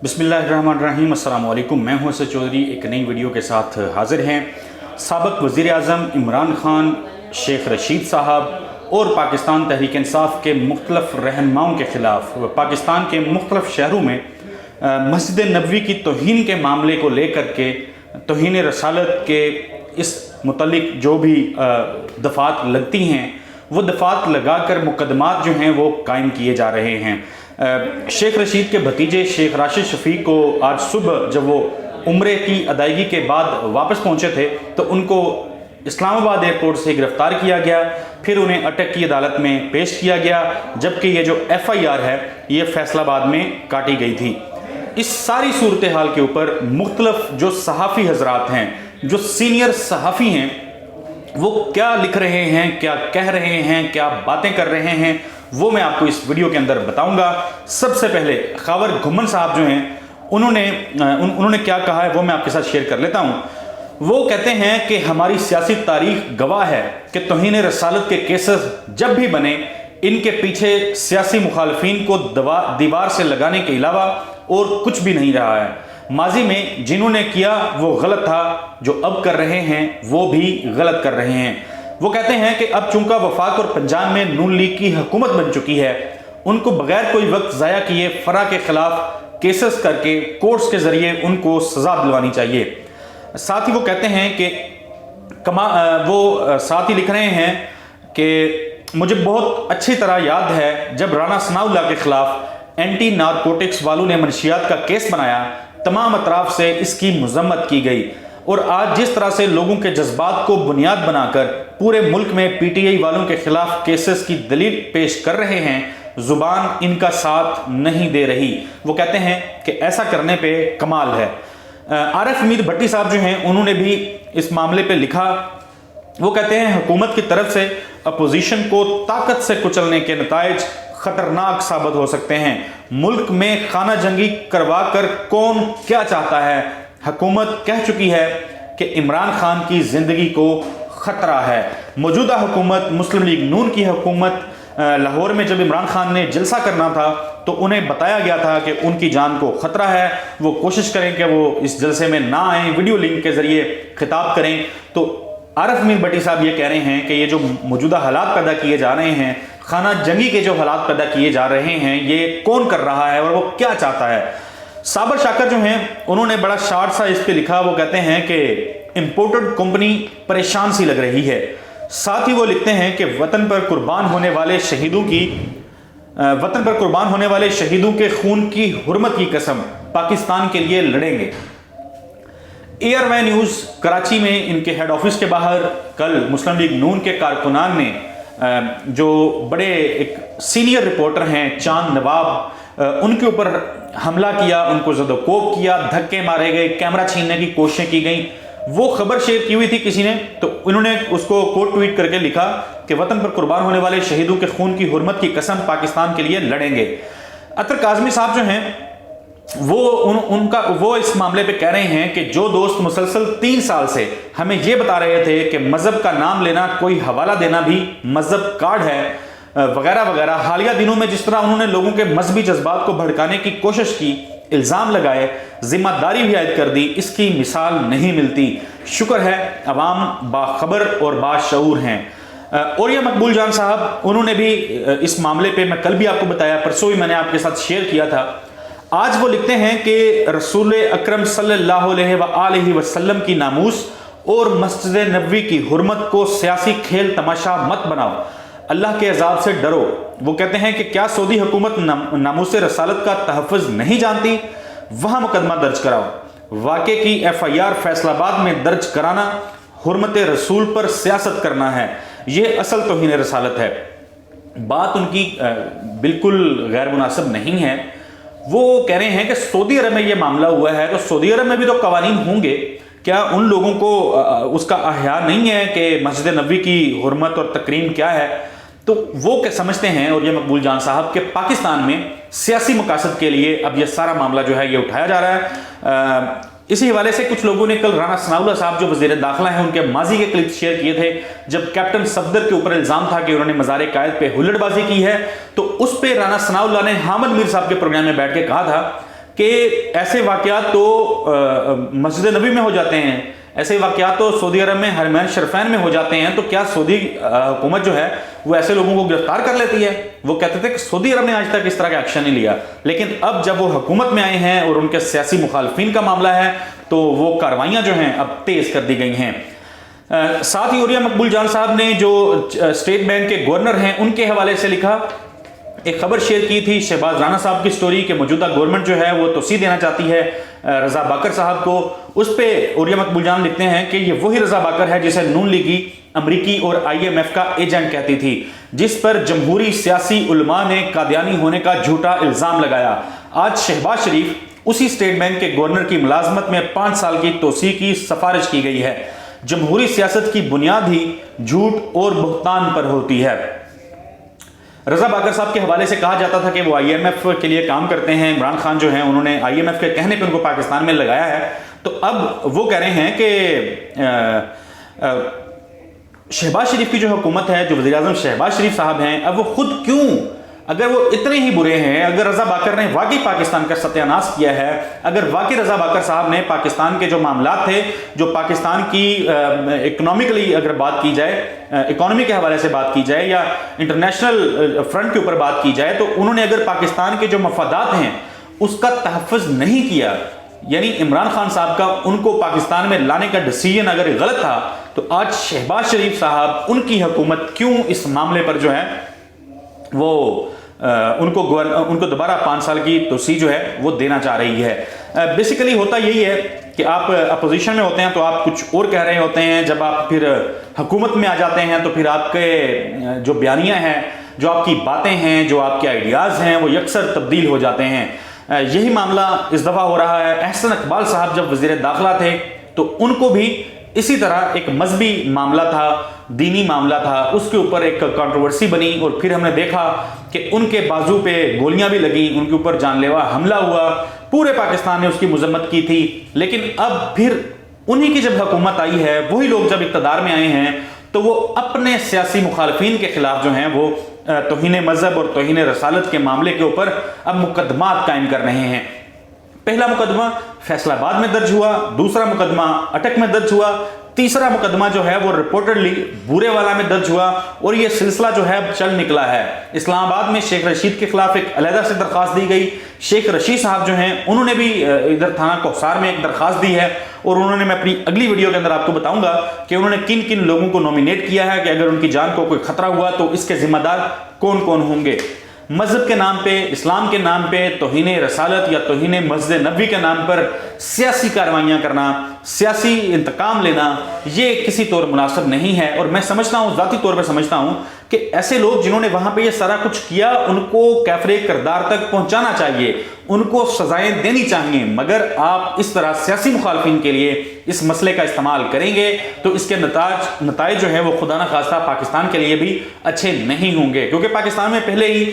बिस्मिल्लाहिर्रहमानिर्रहीम, अस्सलाम वालेकुम। मैं हूं असद चौधरी एक नई वीडियो के साथ हाज़िर हैं। साबिक़ वज़ीर आज़म इमरान ख़ान, शेख रशीद साहब और पाकिस्तान तहरीक इंसाफ के मुख्तलिफ़ रहनुमाओं के ख़िलाफ़ पाकिस्तान के मुख्तलिफ़ शहरों में मस्जिद नबवी की तौहीन के मामले को लेकर के तौहीन रसालत के इस मुतल्लिक़ जो भी दफ़ात लगती हैं वो दफ़ात लगा कर मुकदमात जो हैं वो कायम किए जा रहे हैं। शेख रशीद के भतीजे शेख राशिद शफीक को आज सुबह जब वो उम्रे की अदायगी के बाद वापस पहुंचे थे तो उनको इस्लामाबाद एयरपोर्ट से गिरफ्तार किया गया, फिर उन्हें अटक की अदालत में पेश किया गया, जबकि ये जो FIR है ये फैसलाबाद में काटी गई थी। इस सारी सूरत हाल के ऊपर मुख्तलिफ जो सहाफ़ी हजरात हैं, जो सीनियर सहाफ़ी हैं, वो क्या लिख रहे हैं, क्या कह रहे हैं, क्या बातें कर रहे हैं, वो मैं आपको इस वीडियो के अंदर बताऊंगा। सबसे पहले खावर घुमन साहब जो हैं उन्होंने क्या कहा है वो मैं आपके साथ शेयर कर लेता हूं। वो कहते हैं कि हमारी सियासी तारीख गवाह है कि तौहीन रसालत के केसेस जब भी बने इनके पीछे सियासी मुखालफीन को दीवार से लगाने के अलावा और कुछ भी नहीं रहा है। माजी में जिन्होंने किया वो गलत था, जो अब कर रहे हैं वो भी गलत कर रहे हैं। वो कहते हैं कि अब चूंकि वफाक और पंजाब में नून लीग की हुकूमत बन चुकी है, उनको बगैर कोई वक्त ज़ाया किए फरा के खिलाफ केसेस करके कोर्ट्स के ज़रिए उनको सज़ा दिलवानी चाहिए। साथ ही वो कहते हैं कि साथ ही लिख रहे हैं कि मुझे बहुत अच्छी तरह याद है जब राना सनाउल्लाह के खिलाफ एंटी नारकोटिक्स वालों ने मनशियात का केस बनाया, तमाम अतराफ से इसकी मजम्मत की गई और आज जिस तरह से लोगों के जज्बात को बुनियाद बनाकर पूरे मुल्क में PTI वालों के खिलाफ केसेस की दलील पेश कर रहे हैं, जुबान इनका साथ नहीं दे रही। वो कहते हैं कि ऐसा करने पे कमाल है। आरिफ मीर भट्टी साहब जो हैं उन्होंने भी इस मामले पे लिखा। वो कहते हैं हुकूमत की तरफ से अपोजिशन को ताकत से कुचलने के नताइज खतरनाक साबित हो सकते हैं। मुल्क में खाना जंगी करवा कर कौन क्या चाहता है। हुकूमत कह चुकी है कि इमरान खान की जिंदगी को खतरा है। मौजूदा हुकूमत मुस्लिम लीग नून की हुकूमत लाहौर में जब इमरान खान ने जलसा करना था तो उन्हें बताया गया था कि उनकी जान को खतरा है, वो कोशिश करें कि वो इस जलसे में ना आए, वीडियो लिंक के जरिए खिताब करें। तो आरिफ मीर भट्टी साहब ये कह रहे हैं कि ये जो मौजूदा हालात पैदा किए जा रहे हैं, खाना जंगी के जो हालात पैदा किए जा रहे हैं, ये कौन कर रहा है और वो क्या चाहता है। साबर शाकर जो हैं उन्होंने बड़ा शार्ट सा इस पे लिखा। वो कहते हैं कि इंपोर्टेड कंपनी परेशान सी लग रही है। साथ ही वो लिखते हैं कि वतन पर कुर्बान होने वाले शहीदों के खून की हुर्मत की कसम पाकिस्तान के लिए लड़ेंगे। ARY न्यूज़ कराची में इनके हेड ऑफिस के बाहर कल मुस्लिम लीग नून के कारकुनान ने जो बड़े एक सीनियर रिपोर्टर हैं चांद नवाब, उनके ऊपर हमला किया, उनको ज़दोकोब किया, धक्के मारे गए, कैमरा छीनने की कोशिशें की गई। वो खबर शेयर की हुई थी किसी ने, तो उन्होंने उसको कोट ट्वीट करके लिखा कि वतन पर कुर्बान होने वाले शहीदों के खून की हुर्मत की कसम पाकिस्तान के लिए लड़ेंगे। अतर काज़मी साहब जो हैं वो इस मामले पे कह रहे हैं कि जो दोस्त मुसलसल 3 साल से हमें ये बता रहे थे कि मजहब का नाम लेना, कोई हवाला देना भी मजहब कार्ड है वगैरह वगैरह, हालिया दिनों में जिस तरह उन्होंने लोगों के मजहबी जज्बात को भड़काने की कोशिश की, इल्ज़ाम लगाए, जिम्मेदारी भी आयद कर दी, इसकी मिसाल नहीं मिलती। शुक्र है अवाम बाखबर और बाशऊर हैं। और ये मकबूल जान साहब उन्होंने भी इस मामले पे, मैं कल भी आपको बताया, परसों भी मैंने आपके साथ शेयर किया था। आज वो लिखते हैं कि रसूल अकरम सल्लल्लाहु अलैहि वसल्लम की नामूस और मस्जिद नबवी की हुर्मत को सियासी खेल तमाशा मत बनाओ, अल्लाह के अजाब से डरो। वो कहते हैं कि क्या सऊदी हुकूमत नामूस रसालत का तहफ़्फ़ुज़ नहीं जानती? वहां मुकदमा दर्ज कराओ। वाक़े की FIR फैसलाबाद में दर्ज कराना हुर्मत रसूल पर सियासत करना है, ये असल तौहीन रसालत है। बात उनकी बिल्कुल गैर मुनासिब नहीं है। वो कह रहे हैं कि सऊदी अरब में ये मामला हुआ है तो सऊदी अरब में भी तो कवानीन होंगे, क्या उन लोगों को उसका अहया नहीं है कि मस्जिद नबवी की हुर्मत और तकरीम क्या है? तो वो क्या समझते हैं, और ये मकबूल जान साहब, के पाकिस्तान में सियासी मकासद के लिए अब ये सारा मामला जो है ये उठाया जा रहा है। इसी हवाले से कुछ लोगों ने कल राना सनाउल्लाह साहब जो वज़ीर दाखिला हैं उनके माजी के क्लिप शेयर किए थे, जब कैप्टन सफदर के ऊपर इल्जाम था कि उन्होंने मज़ार कायद पे हुल्लड़बाजी की है, तो उस पर राना सनाउल्लाह ने हामिद मीर साहब के प्रोग्राम में बैठ के कहा था کہ ایسے واقعات تو مسجد نبی میں ہو جاتے ہیں، ایسے واقعات تو سعودی عرب میں حرمین شرفین میں ہو جاتے ہیں، تو کیا سعودی حکومت جو ہے وہ ایسے لوگوں کو گرفتار کر لیتی ہے؟ وہ کہتے تھے کہ سعودی عرب نے آج تک اس طرح کا ایکشن نہیں لیا، لیکن اب جب وہ حکومت میں آئے ہیں اور ان کے سیاسی مخالفین کا معاملہ ہے تو وہ کاروائیاں جو ہیں اب تیز کر دی گئی ہیں۔ ساتھ ہی عوریہ مقبول جان صاحب نے جو اسٹیٹ بینک کے گورنر ہیں ان کے حوالے سے لکھا، ایک خبر شیئر کی تھی شہباز رانا صاحب کی سٹوری کہ موجودہ گورنمنٹ جو ہے وہ توسیع دینا چاہتی ہے رضا باکر صاحب کو۔ اس پہ عوریہ مقبول جان لکھتے ہیں کہ یہ وہی رضا باکر ہے جسے نون لیگی امریکی اور IMF کا ایجنٹ کہتی تھی، جس پر جمہوری سیاسی علماء نے قادیانی ہونے کا جھوٹا الزام لگایا۔ آج شہباز شریف اسی اسٹیٹ بینک کے گورنر کی ملازمت میں 5 سال کی توسیع کی سفارش کی گئی ہے۔ جمہوری سیاست کی بنیاد ہی جھوٹ اور بہتان پر ہوتی ہے۔ رضا باکر صاحب کے حوالے سے کہا جاتا تھا کہ وہ IMF کے لیے کام کرتے ہیں، عمران خان جو ہیں انہوں نے IMF کے کہنے پہ ان کو پاکستان میں لگایا ہے، تو اب وہ کہہ رہے ہیں کہ شہباز شریف کی جو حکومت ہے، جو وزیراعظم شہباز شریف صاحب ہیں، اب وہ خود کیوں، اگر وہ اتنے ہی برے ہیں، اگر رضا باکر نے واقعی پاکستان کا ستیہ ناش کیا ہے، اگر واقعی رضا باکر صاحب نے پاکستان کے جو معاملات تھے، جو پاکستان کی اکنامکلی اگر بات کی جائے، اکانومی کے حوالے سے بات کی جائے یا انٹرنیشنل فرنٹ کے اوپر بات کی جائے، تو انہوں نے اگر پاکستان کے جو مفادات ہیں اس کا تحفظ نہیں کیا، یعنی عمران خان صاحب کا ان کو پاکستان میں لانے کا ڈیسیژن اگر غلط تھا، تو آج شہباز شریف صاحب ان کی حکومت کیوں اس معاملے پر جو ہے وہ ان کو دوبارہ 5 سال کی توسیع جو ہے وہ دینا چاہ رہی ہے۔ بیسیکلی ہوتا یہی ہے کہ آپ اپوزیشن میں ہوتے ہیں تو آپ کچھ اور کہہ رہے ہوتے ہیں، جب آپ پھر حکومت میں آ جاتے ہیں تو پھر آپ کے جو بیانیاں ہیں، جو آپ کی باتیں ہیں، جو آپ کے آئیڈیاز ہیں، وہ یکسر تبدیل ہو جاتے ہیں۔ یہی معاملہ اس دفعہ ہو رہا ہے۔ احسن اقبال صاحب جب وزیر داخلہ تھے تو ان کو بھی اسی طرح ایک مذہبی معاملہ تھا، دینی معاملہ تھا، اس کے اوپر ایک کنٹروورسی بنی اور پھر ہم نے دیکھا کہ ان کے بازو پہ گولیاں بھی لگیں، ان کے اوپر جان لیوا حملہ ہوا، پورے پاکستان نے اس کی مذمت کی تھی۔ لیکن اب پھر انہی کی جب حکومت آئی ہے، وہی لوگ جب اقتدار میں آئے ہیں تو وہ اپنے سیاسی مخالفین کے خلاف جو ہیں وہ توہین مذہب اور توہین رسالت کے معاملے کے اوپر اب مقدمات قائم کر رہے ہیں۔ پہلا مقدمہ فیصل آباد میں درج ہوا، دوسرا مقدمہ اٹک میں درج ہوا، تیسرا مقدمہ جو ہے وہ رپورٹڈلی بورے والا میں درج ہوا، اور یہ سلسلہ جو ہے چل نکلا ہے۔ اسلام آباد میں شیخ رشید کے خلاف ایک علیحدہ سے درخواست دی گئی۔ شیخ رشید صاحب جو ہیں انہوں نے بھی ادھر تھانہ کوثر میں ایک درخواست دی ہے، اور انہوں نے، میں اپنی اگلی ویڈیو کے اندر آپ کو بتاؤں گا کہ انہوں نے کن کن لوگوں کو نومینیٹ کیا ہے کہ اگر ان کی جان کو کوئی خطرہ ہوا تو اس کے ذمہ دار کون کون ہوں گے۔ مذہب کے نام پہ، اسلام کے نام پہ توہین رسالت یا توہین مسجد نبوی کے نام پر سیاسی کاروائیاں کرنا، سیاسی انتقام لینا، یہ کسی طور مناسب نہیں ہے۔ اور میں سمجھتا ہوں، ذاتی طور پہ سمجھتا ہوں کہ ایسے لوگ جنہوں نے وہاں پہ یہ سارا کچھ کیا، ان کو کیفر کردار تک پہنچانا چاہیے، ان کو سزائیں دینی چاہیے، مگر آپ اس طرح سیاسی مخالفین کے لیے اس مسئلے کا استعمال کریں گے تو اس کے نتائج جو ہیں وہ خدا نہ خواستہ پاکستان کے لیے بھی اچھے نہیں ہوں گے، کیونکہ پاکستان میں پہلے ہی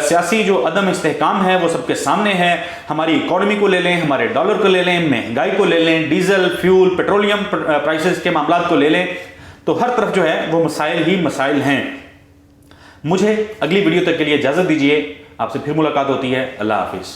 سیاسی جو عدم استحکام ہے وہ سب کے سامنے ہے۔ ہماری اکانومی کو لے لیں، ہمارے ڈالر کو لے لیں، مہنگائی کو لے لیں، ڈیزل، فیول، پیٹرولیم پرائسز کے معاملات کو لے لیں، تو ہر طرف جو ہے وہ مسائل ہی مسائل ہیں۔ مجھے اگلی ویڈیو تک کے لیے اجازت دیجیے، آپ سے پھر ملاقات ہوتی ہے۔ اللہ حافظ۔